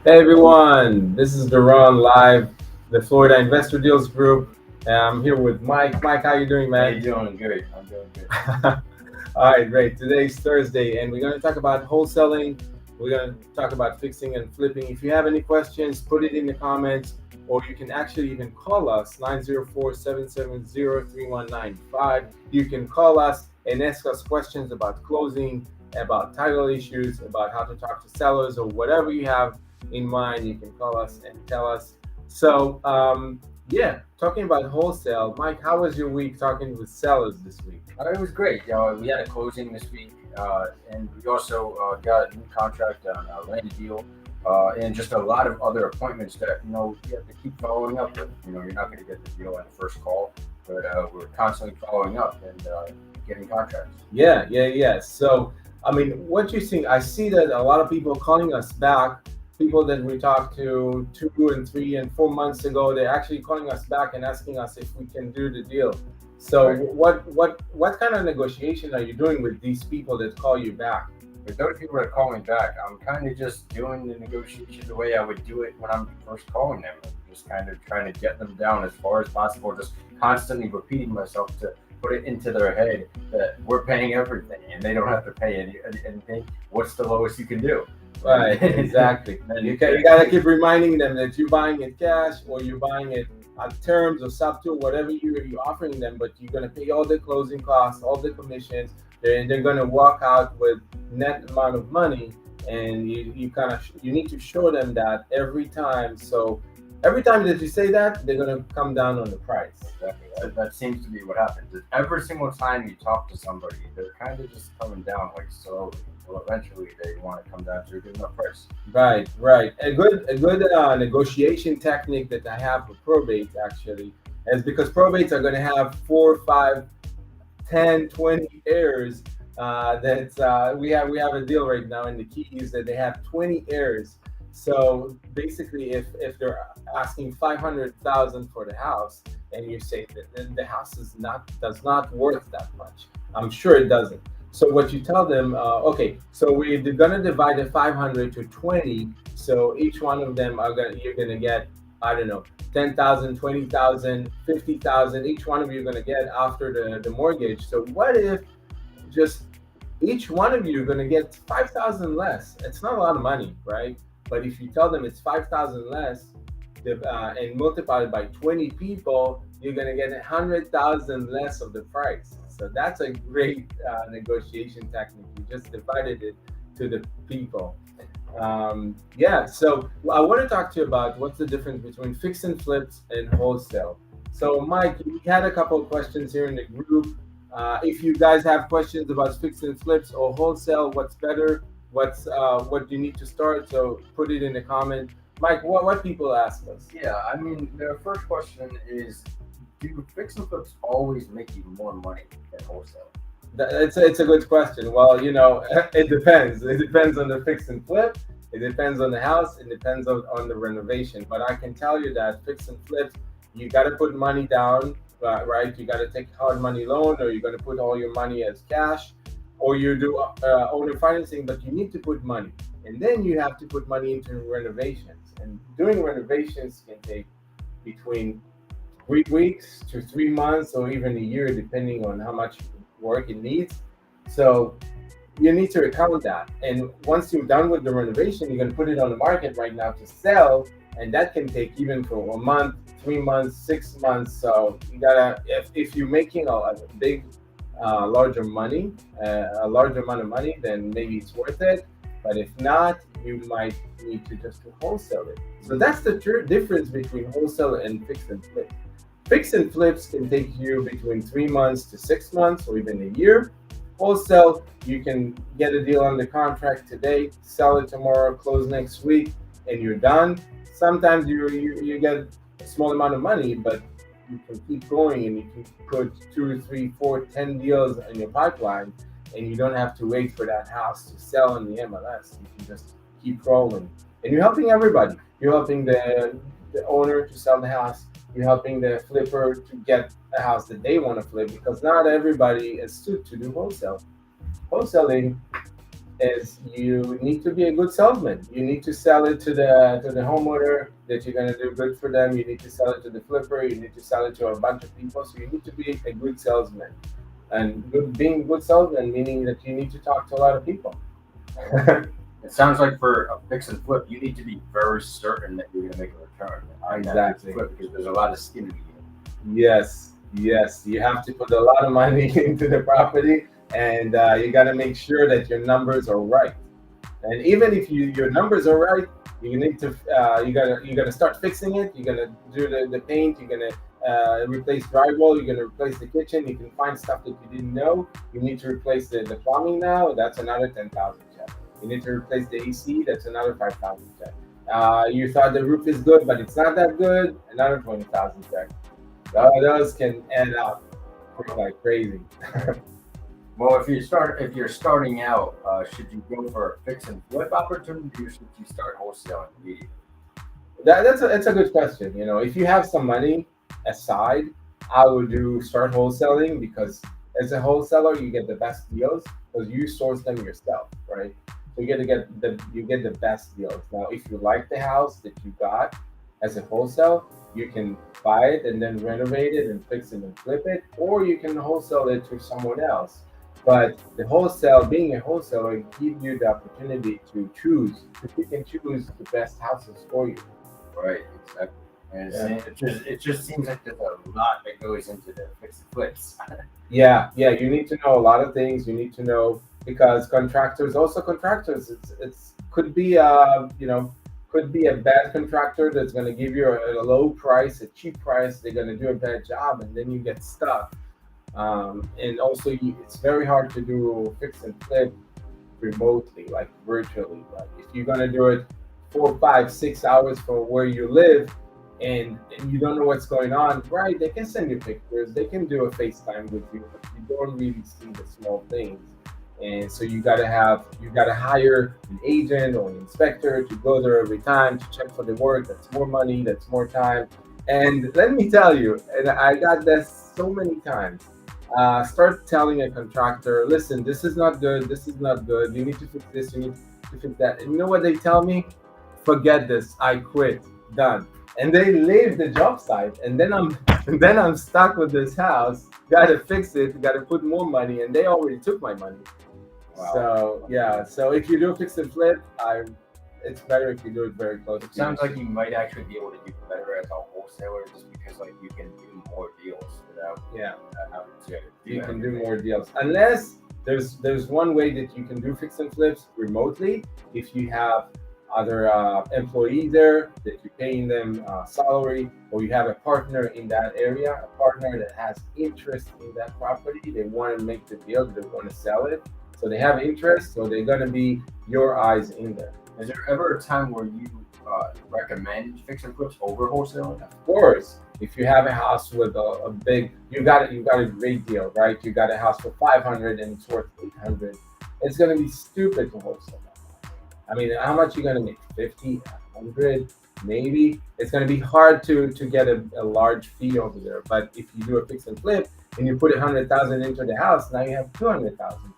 Hey everyone, this is Duran live, the Florida Investor Deals Group. I'm here with Mike. Mike, how you doing, How man? you doing? Good. I'm doing good. All right, great. Today's Thursday, and we're going to talk about wholesaling. We're going to talk about fixing and flipping. If you have any questions, put it in the comments, or you can actually even call us 904-770-3195. You can call us and ask us questions about closing, about title issues, about how to talk to sellers, or whatever you have in mind. You can call us and tell us. Yeah, talking about wholesale, Mike, how was your week talking with sellers this week? It was great. We had a closing this week, and we also got a new contract on a land deal, and just a lot of other appointments that you have to keep following up with. You're not going to get the deal on the first call, but we're constantly following up and getting contracts. Yeah. So, I mean, what you think? I see that a lot of people calling us back, people that we talked to 2 and 3 and 4 months ago, they're actually calling us back and asking us if we can do the deal. So, Right. what kind of negotiation are you doing with these people that call you back? With those people that call me back, I'm kind of just doing the negotiation the way I would do it when I'm first calling them. Just kind of trying to get them down as far as possible, just constantly repeating myself to put it into their head that we're paying everything and they don't have to pay anything. What's the lowest you can do? Right, exactly. And You gotta keep reminding them that you're buying it cash or you're buying it at terms or sub to whatever you're offering them, but you're gonna pay all the closing costs, all the commissions. They're gonna walk out with net amount of money, and you need to show them that every time. So every time that you say that, they're gonna come down on the price. exactly. That seems to be what happens. Every single time you talk to somebody, they're kind of just coming down like slowly. Well, eventually they want to come down to a good enough price. Right. A good negotiation technique that I have for probates actually is because probates are going to have 4, 5, 10, 20 heirs. We have a deal right now in the keys that they have 20 heirs. So basically, if they're asking 500,000 for the house, and you say that then the house does not worth that much, I'm sure it doesn't. So what you tell them, okay, so we're gonna divide the 500 to 20. So each one of them you're gonna get, I don't know, 10,000, 20,000, 50,000. Each one of you are going to get after the mortgage. So what if just each one of you are going to get 5,000 less? It's not a lot of money, right? But if you tell them it's 5,000 less and multiply it by 20 people, you're going to get 100,000 less of the price. So that's a great negotiation technique. You just divided it to the people. Yeah, so I want to talk to you about what's the difference between fix and flips and wholesale. So, Mike, we had a couple of questions here in the group. If you guys have questions about fix and flips or wholesale, what's better? What do you need to start? So put it in the comment. Mike, what people ask us? Yeah, I mean, the first question is, do fix and flips always make you more money than wholesale? It's a good question. Well, it depends. It depends on the fix and flip. It depends on the house. It depends on the renovation. But I can tell you that fix and flips, you got to put money down, right? You got to take hard money loan, or you're going to put all your money as cash, or you do owner financing. But you need to put money, and then you have to put money into renovations. And doing renovations can take between 3 weeks to 3 months, or even a year, depending on how much work it needs. So you need to account that. And once you're done with the renovation, you're going to put it on the market right now to sell. And that can take even for a month, 3 months, 6 months. So you gotta, if you're making a big, larger money, a larger amount of money, then maybe it's worth it. But if not, you might need to just wholesale it. So that's the difference between wholesale and fix and flip. Fix and flips can take you between 3 months to 6 months or even a year. Wholesale, you can get a deal on the contract today, sell it tomorrow, close next week, and you're done. Sometimes you get a small amount of money, but you can keep going and you can put 2, 3, 4, 10 deals in your pipeline, and you don't have to wait for that house to sell in the MLS. You can just keep rolling, and you're helping everybody. You're helping the owner to sell the house. You're helping the flipper to get a house that they want to flip, because not everybody is suited to do wholesale. Wholesaling, is you need to be a good salesman. You need to sell it to the homeowner that you're gonna do good for them. You need to sell it to the flipper. You need to sell it to a bunch of people. So you need to be a good salesman. And being a good salesman meaning that you need to talk to a lot of people. It sounds like for a fix and flip, you need to be very certain that you're going to make a return on that fix Exactly. and flip because there's a lot of skin in the game. Yes, yes. You have to put a lot of money into the property, and you got to make sure that your numbers are right. And even if your numbers are right, you need to you gotta start fixing it. You're gonna do the paint. You're gonna replace drywall. You're gonna replace the kitchen. You can find stuff that you didn't know. You need to replace the plumbing now. That's another 10,000 check. You need to replace the AC. That's another 5,000 check. You thought the roof is good, but it's not that good. Another 20,000 check. Those can add up like crazy. Well, if you're starting out, should you go for a fix and flip opportunity or should you start wholesaling immediately? That's a good question. If you have some money aside, I would do start wholesaling because as a wholesaler, you get the best deals because you source them yourself, right? So you get the best deals. Now, if you like the house that you got as a wholesale, you can buy it and then renovate it and fix it and flip it, or you can wholesale it to someone else. But being a wholesaler, gives you the opportunity to choose, to pick and choose the best houses for you. Right, exactly. And Yeah. it just seems like there's a lot that goes into the fix and flips. Yeah, yeah, you need to know a lot of things. You need to know because contractors, it's could be a bad contractor that's going to give you a low price, a cheap price. They're going to do a bad job, and then you get stuck. And also, it's very hard to do fix and flip remotely, like virtually. Like if you're gonna do it 4, 5, 6 hours from where you live, and you don't know what's going on, right? They can send you pictures, they can do a FaceTime with you, but you don't really see the small things. And so you gotta hire an agent or an inspector to go there every time to check for the work. That's more money, that's more time. And let me tell you, and I got this so many times. Start telling a contractor, listen, this is not good, this is not good, you need to fix this, you need to fix that. And you know what they tell me? Forget this, I quit, done. And they leave the job site, and then I'm and then I'm stuck with this house. Gotta fix it, gotta put more money, and they already took my money. Wow. So yeah, so if you do fix and flip, it's better if you do it very close It to you. sounds like you might actually be able to do better as a wholesaler just because like you can do more deals without Yeah. having to do You can do everything. more deals unless there's one way that you can do fix and flips remotely if you have other employees there that you're paying them salary, or you have a partner in that area, a partner that has interest in that property. They want to make the deal, they want to sell it, so they have interest, so they're going to be your eyes in there. Is there ever a time where you recommend fix and flips over wholesaling? Of course, if you have a house with a big, you got a great deal, right? You got a house for 500 and it's worth 800. It's gonna be stupid to wholesale that. I mean, how much you gonna make? 50, 100, maybe. It's gonna be hard to get a large fee over there. But if you do a fix and flip and you put 100,000 into the house, now you have 200,000.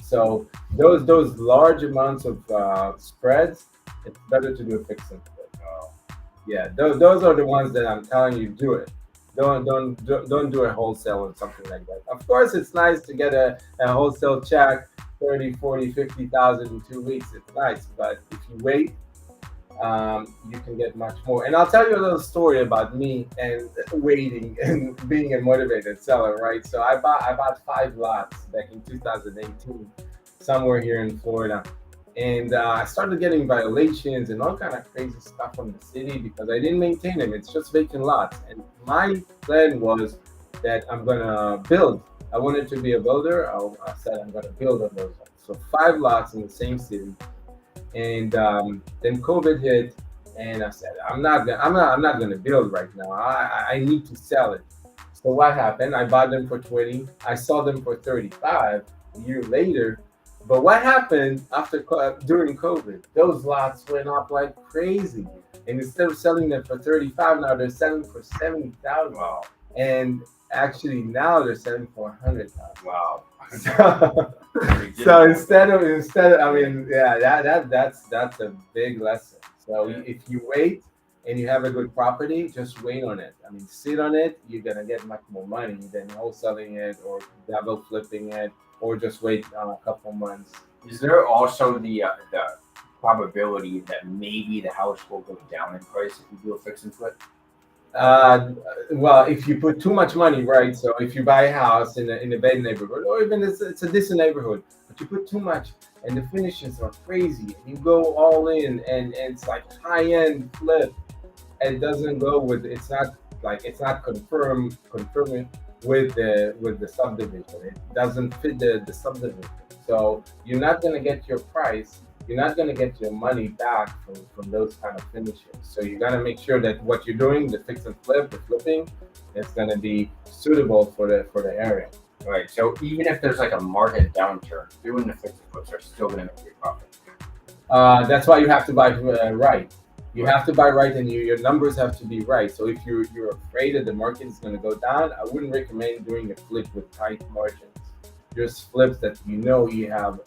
So those large amounts of spreads, it's better to do a fix and flip. Yeah, those are the ones that I'm telling you do it. Don't do a wholesale or something like that. Of course, it's nice to get a wholesale check, 30, 40, 50,000 in 2 weeks. It's nice, but if you wait, you can get much more. And I'll tell you a little story about me and waiting and being a motivated seller, right? So I bought 5 lots back in 2018, somewhere here in Florida, and I started getting violations and all kind of crazy stuff from the city because I didn't maintain them. It's just vacant lots, and my plan was that I'm gonna build. I wanted to be a builder. I said I'm gonna build on those lots. So 5 lots in the same city, and then COVID hit, and I said I'm not gonna build right now. I need to sell it. So what happened? I bought them for 20. I sold them for 35 a year later. But what happened during COVID? Those lots went up like crazy, and instead of selling them for 35, now they're selling for 70,000. Wow. and actually now they're selling for 100,000. Wow. So, so I mean, yeah, that's a big lesson. So Yeah. if you wait and you have a good property, just wait on it. I mean, sit on it. You're gonna get much more money than wholesaling it or double flipping it, or just wait a couple months. Is there also the probability that maybe the house will go down in price if you do a fix and flip? Uh, well, if you put too much money, right? So if you buy a house in a bad neighborhood, or even it's a decent neighborhood, but you put too much, and the finishes are crazy, and you go all in, and it's like high end flip, it doesn't go with. It's not like it's not confirming with the subdivision. It doesn't fit the subdivision. So you're not gonna get your price. You're not gonna get your money back from those kind of finishes. So you gotta make sure that what you're doing, the fix and flip, the flipping, is gonna be suitable for the area. Right. So even if there's like a market downturn, doing the fix and flips are still going to make you a profit. That's why you have to buy right. You Right. have to buy right, and your numbers have to be right. So if you're afraid that the market is going to go down, I wouldn't recommend doing a flip with tight margins. Just flips that you know you have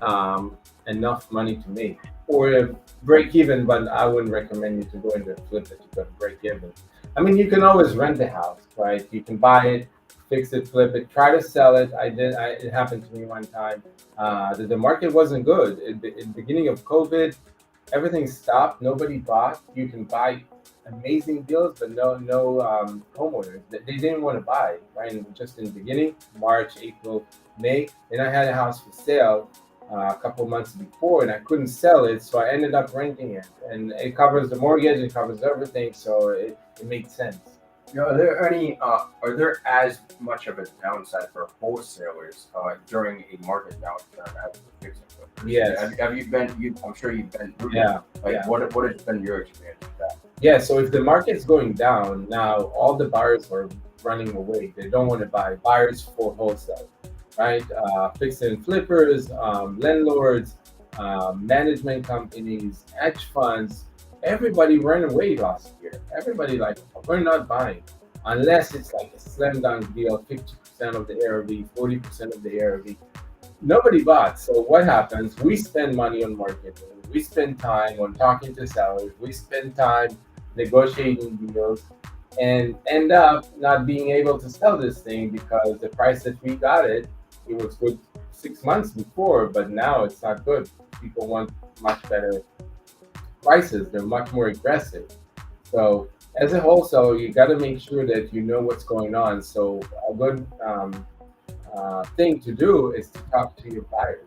um, enough money to make, or break even. But I wouldn't recommend you to go into a flip that you're going to break even. I mean, you can always rent the house, right? You can buy it, fix it, flip it, try to sell it. It happened to me one time. The market wasn't good. In the beginning of COVID, everything stopped. Nobody bought. You can buy amazing deals, but no homeowners. They didn't want to buy. Right, and just in the beginning, March, April, May, and I had a house for sale a couple months before, and I couldn't sell it, so I ended up renting it, and it covers the mortgage, it covers everything, so it made sense. Are there as much of a downside for wholesalers during a market downturn as the fix and flippers? Yes. Have you been? I'm sure you've been through. Yeah. Like Yeah. what has been your experience with that? Yeah, so if the market's going down, now all the buyers are running away. They don't want to buy. Buyers for wholesale, right? Fix and flippers, landlords, management companies, hedge funds. Everybody ran away last year. Everybody like, we're not buying unless it's like a slam dunk deal, 50% of the ARV, 40% of the ARV. Nobody bought. So what happens? We spend money on marketing. We spend time on talking to sellers. We spend time negotiating deals, and end up not being able to sell this thing because the price that we got it, it was good 6 months before, but now it's not good. People want much better prices. They're much more aggressive. So as a wholesaler, you got to make sure that you know what's going on. So a good thing to do is to talk to your buyers.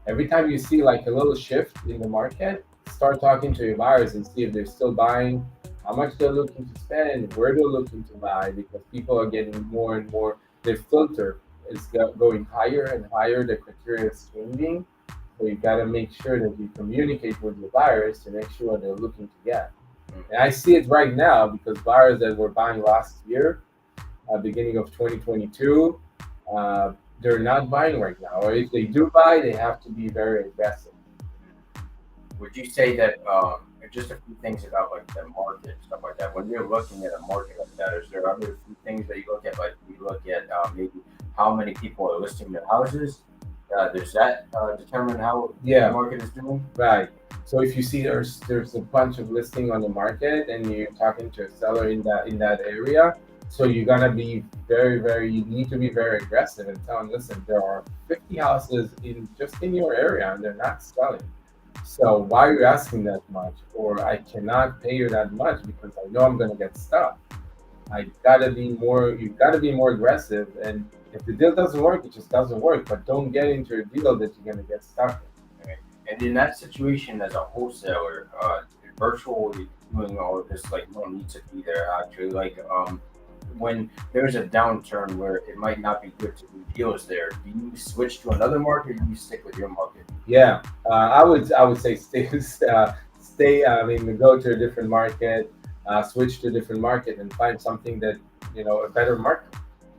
Every time you see like a little shift in the market, start talking to your buyers and see if they're still buying, how much they're looking to spend, where they're looking to buy, because people are getting more and more, their filter is going higher and higher, the criteria is changing. So you got to make sure that you communicate with your buyers to make sure they're looking to get. And I see it right now because buyers that were buying last year, beginning of 2022, they're not buying right now. Or if they do buy, they have to be very aggressive. Would you say that just a few things about like the market stuff like that? When you're looking at a market like that, is there other few things that you look at? Like you look at maybe how many people are listing their houses. Does that determine how Yeah, the market is doing? right. So if you see there's a bunch of listing on the market and you're talking to a seller in that area, so you're gonna be you need to be very aggressive and tell them, listen, there are 50 houses in just in your area and they're not selling. So why are you asking that much? Or I cannot pay you that much because I know I'm gonna get stuck. You gotta be more aggressive, and if the deal doesn't work, it just doesn't work. But don't get into a deal that you're gonna get stuck in. Right. And in that situation, as a wholesaler, virtually doing all of this, like, no need to be there. Actually, like, when there's a downturn where it might not be good to do deals there, do you switch to another market, or do you stick with your market? Yeah, I would say stay. I mean, go to a different market, switch to a different market, and find something that a better market.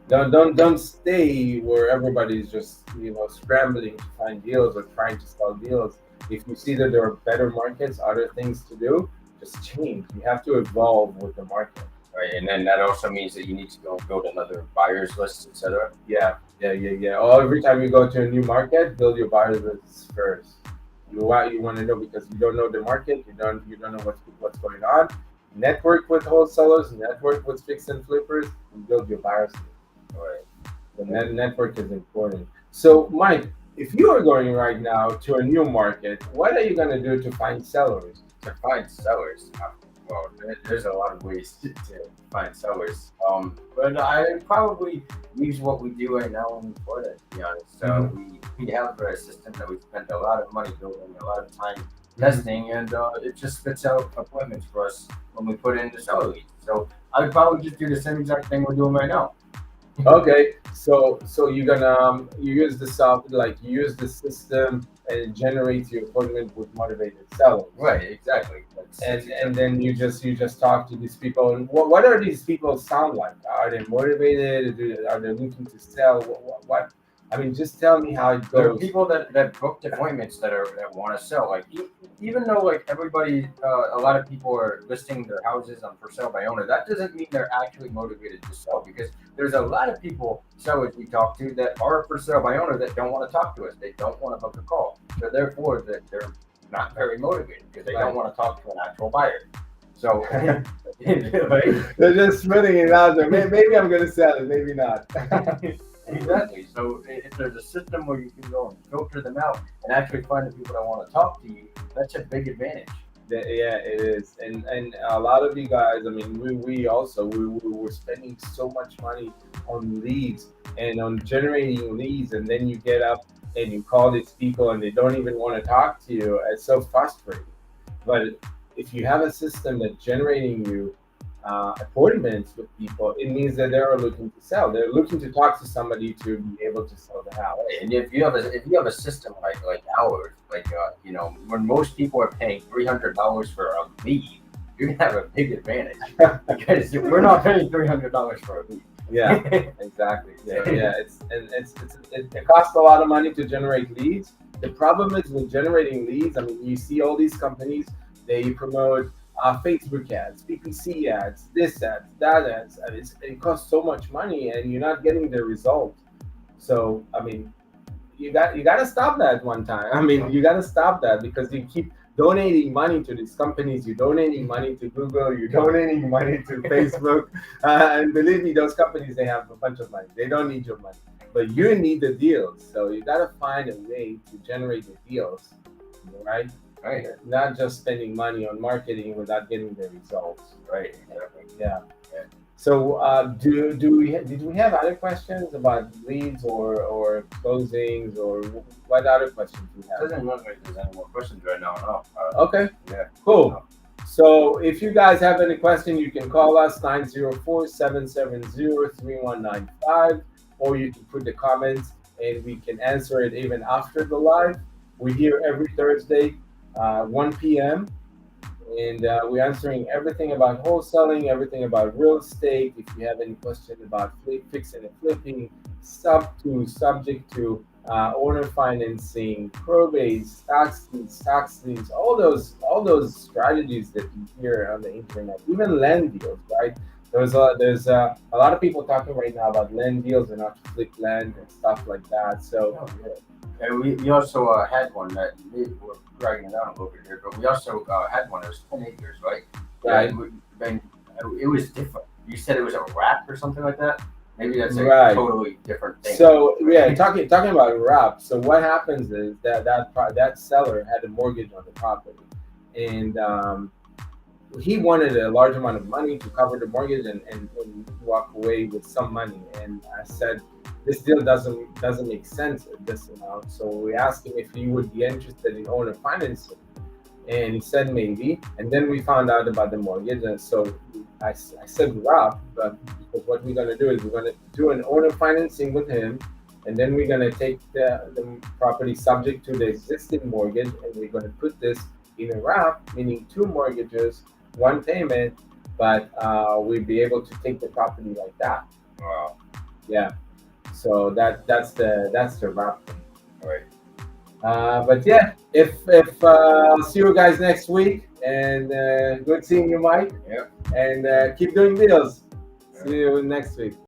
Don't stay where everybody's just scrambling to find deals or trying to sell deals. If you see that there are better markets, other things to do, just change. You have to evolve with the market. Right, and then that also means that you need to go build another buyer's list, etc. Yeah. Or every time you go to a new market, build your buyers list first. You want to know because you don't know the market, you don't know what's going on. Network with wholesalers, network with fix and flippers, and build your buyers list. All right. The network is important. So, Mike, if you are going right now to a new market, what are you going to do to find sellers? To find sellers, well, there's a lot of ways to find sellers. But I probably use what we do right now in Florida, to be honest. So we have a system that we spend a lot of money building, a lot of time testing, and it just spits out appointments for us when we put in the seller leads. So I would probably just do the same exact thing we're doing right now. Okay, so you're gonna you use you use the system and it generates your appointment with motivated sellers. Right, exactly. And then you just talk to these people. And what are these people sound like? Are they motivated? Are they looking to sell? What? I mean, just tell me how it There are goes. people that booked appointments that want to sell. Like even though like everybody, a lot of people are listing their houses on for sale by owner. That doesn't mean they're actually motivated to sell because there's a lot of people sellers we talk to that are for sale by owner that don't want to talk to us. They don't want to book a call. So therefore, that they're not very motivated because they don't want to talk to an actual buyer. So right? They're just spinning it out there. Maybe I'm gonna sell it, maybe not. Exactly. So if there's a system where you can go and filter them out and actually find the people that want to talk to you, that's a big advantage. Yeah, it is, and a lot of you guys. I mean, we also we were spending so much money on leads and on generating leads, and then you get up and you call these people and they don't even want to talk to you. It's so frustrating. But if you have a system that's generating you appointments with people, it means that they're looking to sell. They're looking to talk to somebody to be able to sell the house. And if you have a system like ours, like when most people are paying $300 for a lead, you're gonna have a big advantage because we're not paying $300 for a lead. Yeah, exactly. Yeah. It costs a lot of money to generate leads. The problem is with generating leads. I mean, you see all these companies, they promote Facebook ads, PPC ads, this ads, that ads, and it costs so much money, and you're not getting the result. So, I mean, you got to stop that one time. I mean, you got to stop that because you keep donating money to these companies. You're donating money to Google. You're donating money to Facebook, and believe me, those companies, they have a bunch of money. They don't need your money, but you need the deals. So you got to find a way to generate the deals, right? Right. Not just spending money on marketing without getting the results. Right. Yeah. So, did we have other questions about leads or closings, or what other questions we It have? doesn't look like there's any more questions right now. No. Okay. Yeah. Cool. So if you guys have any question, you can call us 904-770-3195, or you can put the comments and we can answer it even after the live. We're here every Thursday, 1 p.m. And we're answering everything about wholesaling, everything about real estate. If you have any question about fixing and flipping, subject to owner financing, probates, tax liens, all those strategies that you hear on the internet, even land deals, right? There's a lot of people talking right now about land deals and how to flip land and stuff like that. So. And we also had one that we're dragging it down a little bit here, but we also had one that was 10 acres, right? Right. And it was different. You said it was a wrap or something like that? Maybe that's a Right. totally different thing. So yeah, talking about wrap. So what happens is that seller had a mortgage on the property, and he wanted a large amount of money to cover the mortgage and walk away with some money. And I said, this deal doesn't make sense at this amount. So we asked him if he would be interested in owner financing, and he said maybe. And then we found out about the mortgage, and so I said wrap, but because what we're gonna do is we're gonna do an owner financing with him, and then we're gonna take the property subject to the existing mortgage, and we're gonna put this in a wrap, meaning 2 mortgages, 1 payment, but we'd be able to take the property like that. Wow. Yeah. So that's the wrap thing. All right. But yeah, if I'll see you guys next week, And good seeing you, Mike. Yep. And keep doing deals. See you next week.